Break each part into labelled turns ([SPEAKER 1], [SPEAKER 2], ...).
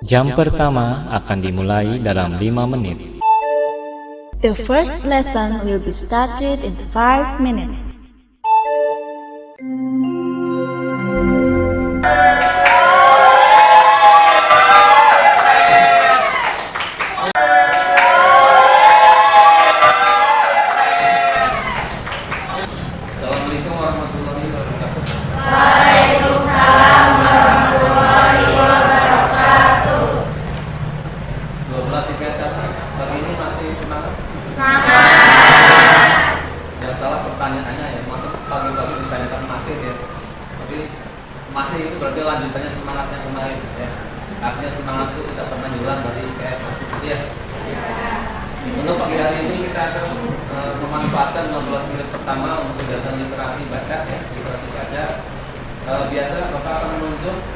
[SPEAKER 1] Jam pertama akan dimulai dalam 5 menit.
[SPEAKER 2] The first lesson will be started in 5 minutes.
[SPEAKER 3] Assalamualaikum warahmatullahi wabarakatuh.
[SPEAKER 4] Waalaikumsalam warahmatullahi wabarakatuh.
[SPEAKER 3] 12 IPS pagi ini masih semangat?
[SPEAKER 4] Semangat.
[SPEAKER 3] Yang salah pertanyaannya ya, masih pagi-pagi ditanyakan masih ya. Tapi masih itu berarti lanjutannya semangatnya kemarin ya. Artinya semangat itu tidak pernah hilang dari IPS gitu ya. Untuk pagi hari ini kita akan memanfaatkan 15 menit pertama untuk kegiatan literasi baca ya, literasi baca. Biasa Bapak akan menunjuk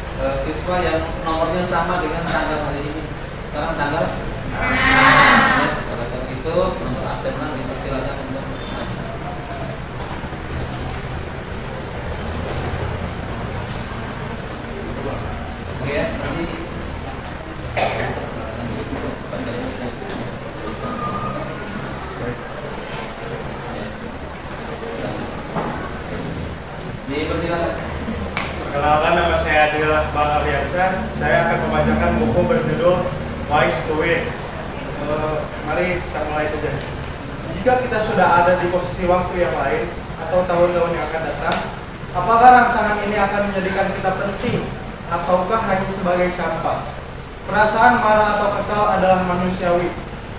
[SPEAKER 3] siswa yang nomornya sama dengan tanggal hari ini. Sekarang tanggal 6. Ya, pada saat itu nomor absen 6 dipersilakan untuk maju. Oke ya, nanti dipersilakan.
[SPEAKER 5] Perkenalkan, nama saya Adil Bang Ariansa. Saya akan membacakan buku berjudul Wise to Win. Mari kita mulai saja. Jika kita sudah ada di posisi waktu yang lain atau tahun-tahun yang akan datang, apakah rangsangan ini akan menjadikan kita penting ataukah hanya sebagai sampah? Perasaan marah atau kesal adalah manusiawi.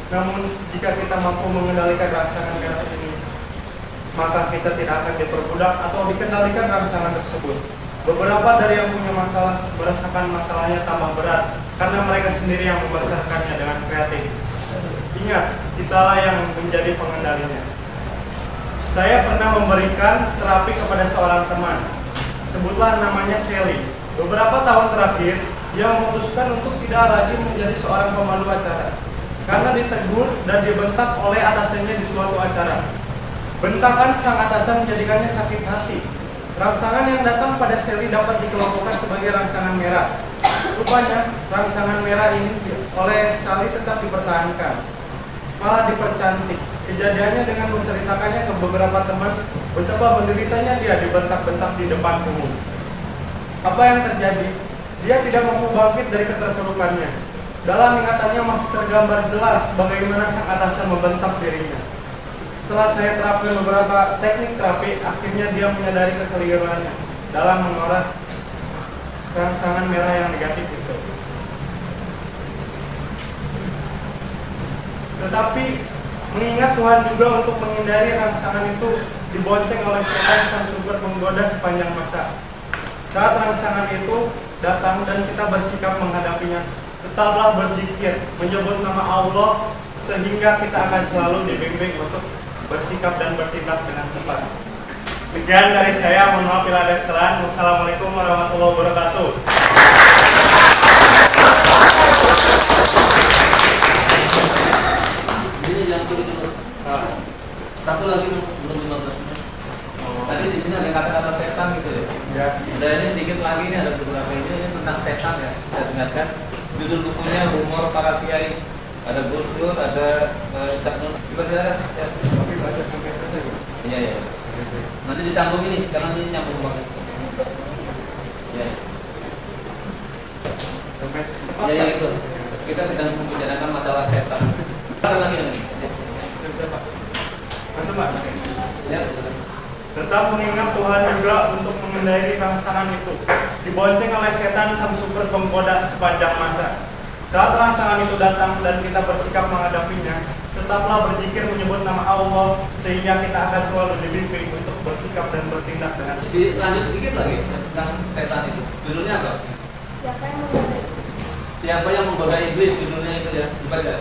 [SPEAKER 5] Namun jika kita mampu mengendalikan rangsangan merah ini, maka kita tidak akan diperbudak atau dikendalikan rangsangan tersebut. Beberapa dari yang punya masalah merasakan masalahnya tambah berat karena mereka sendiri yang membesarkannya dengan kreatif. Ingat, kitalah yang menjadi pengendalinya. Saya pernah memberikan terapi kepada seorang teman. Sebutlah namanya Sally. Beberapa tahun terakhir, dia memutuskan untuk tidak lagi menjadi seorang pemandu acara karena ditegur dan dibentak oleh atasannya di suatu acara. Bentakan sang atasan menjadikannya sakit hati. Rangsangan yang datang pada Sally dapat dikelompokkan sebagai rangsangan merah. Rupanya, rangsangan merah ini oleh Sally tetap dipertahankan, malah dipercantik. Kejadiannya dengan menceritakannya ke beberapa teman betapa menderitanya dia dibentak-bentak di depan umum. Apa yang terjadi? Dia tidak mampu bangkit dari keterpurukannya. Dalam ingatannya masih tergambar jelas bagaimana sang atasan membentak dirinya. Setelah saya terapkan beberapa teknik terapi, akhirnya dia menyadari kekeliruannya dalam mengolah rangsangan merah yang negatif itu. Tetapi mengingat Tuhan juga untuk menghindari rangsangan itu dibonceng oleh setan sang sumber penggoda sepanjang masa. Saat rangsangan itu datang dan kita bersikap menghadapinya, tetaplah berzikir, menyebut nama Allah, sehingga kita akan selalu dibimbing untuk bersikap dan bertindak dengan tepat. Sekian dari saya, mohon maaf bila ada kesalahan. Wassalamualaikum warahmatullahi wabarakatuh.
[SPEAKER 3] Ini yang dulu. Satu lagi belum 15 menit. Tadi di sini ada kata-kata setan gitu ya.
[SPEAKER 5] Ya.
[SPEAKER 3] Udah ini sedikit lagi ini ada beberapa ini tentang setan ya. Saya dengarkan judul bukunya Humor Para Kiai. Ada Gus Dur, ada Cak Nun. Dipersilakan. Ya.
[SPEAKER 5] Tapi baca sampai selesai.
[SPEAKER 3] Iya ya. Nanti disambung ini karena ini nyambung banget. Ya.
[SPEAKER 5] Sampai
[SPEAKER 3] Ya itu. Kita sedang membicarakan masalah setan. Apa lagi nih?
[SPEAKER 5] Masuk Pak.
[SPEAKER 3] Ya, silakan.
[SPEAKER 5] Tetap mengingat Tuhan juga untuk mengendalikan rangsangan itu. Dibonceng oleh setan sang sumber penggoda sepanjang masa. Saat rangsangan itu datang dan kita bersikap menghadapinya, tetaplah berzikir menyebut nama Allah sehingga kita akan selalu dibimbing untuk bersikap dan bertindak dengan.
[SPEAKER 3] Lanjut sedikit lagi tentang setan itu. Judulnya apa?
[SPEAKER 4] Siapa yang menggoda?
[SPEAKER 3] Siapa yang menggoda iblis? Judulnya itu ya. Dibaca.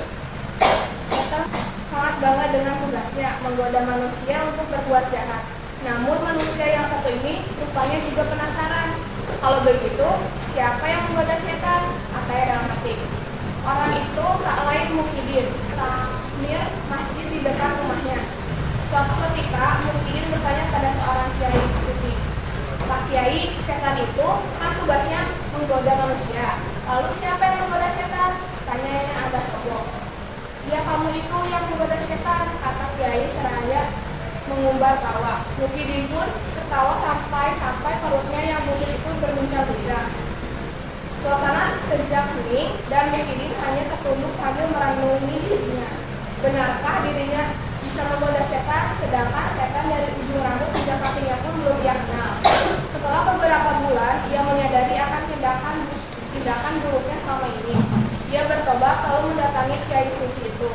[SPEAKER 4] Setan sangat bangga dengan tugasnya menggoda manusia untuk berbuat jahat. Namun manusia yang satu ini rupanya juga penasaran. Kalau begitu, siapa yang menggoda setan? Katanya dalam hati. Orang itu tak lain Muhyiddin, takmir masjid di dekat rumahnya. Suatu ketika, Muhyiddin bertanya pada seorang kiai sufi, "Pak Kiai, setan itu kan tugasnya menggoda manusia. Lalu siapa yang menggoda setan? Tanya yang agak sombong. Ya kamu itu yang menggoda setan, kata Kiai seraya mengumbar tawa. Mukidin pun ketawa sampai perutnya yang bungkuk itu berbincang-bincang. Suasana sejak hening dan Mukidin hanya tertunduk sambil merenungi dirinya. Benarkah dirinya bisa menggoda setan, sedangkan setan dari ujung rambut hingga kakinya pun belum ia kenal. Setelah beberapa bulan, ia menyadari akan tindakan buruknya selama ini. Ia bertobat lalu mendatangi Kiai Sufi itu.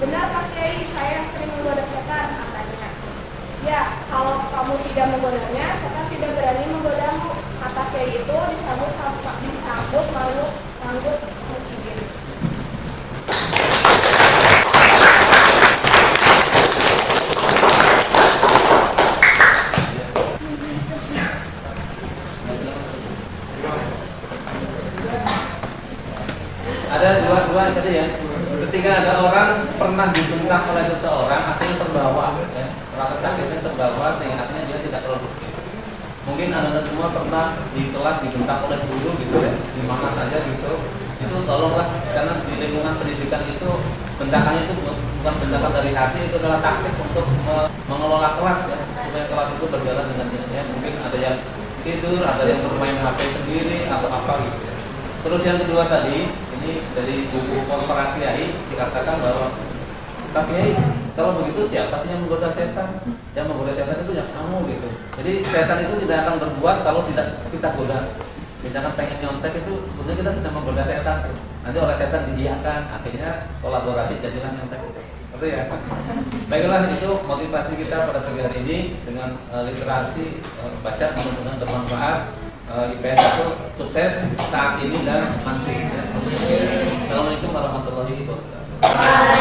[SPEAKER 4] Benar Pak Kiai, saya yang sering menggoda setan, katanya. Ya, kalau kamu tidak menggodanya, setan tidak berani menggodamu, kata Kiai itu disambut malu Mukidin.
[SPEAKER 3] Ada dua tadi ya. Ketika ada orang pernah dibentak oleh seseorang, artinya terbawa, ya. Rasa sakitnya terbawa sehingga artinya dia tidak produktif. Mungkin anda semua pernah di kelas dibentak oleh guru gitu ya, di mana saja gitu. Itu tolonglah, karena di lingkungan pendidikan itu bentakannya itu bukan bentakan dari hati, itu adalah taktik untuk mengelola kelas ya, supaya kelas itu berjalan dengan ya. Mungkin ada yang tidur, ada yang bermain HP sendiri atau apa gitu ya. Terus yang kedua tadi, ini dari buku Korporat Kiai dikatakan bahwa Pak Kiai, kalau begitu siapa sih yang menggoda setan? Yang menggoda setan itu yang kamu gitu. Jadi setan itu tidak akan berbuat kalau tidak kita goda. Misalkan pengen nyontek itu sebetulnya kita sedang menggoda setan. Nanti oleh setan diiyakan, akhirnya kolaboratif jadilah nyontek. Betul ya? Baiklah, itu motivasi kita pada pagi hari ini dengan literasi baca mudah-mudahan bermanfaat. IPS 1 sukses saat ini dan nanti. Assalamualaikum warahmatullahi wabarakatuh.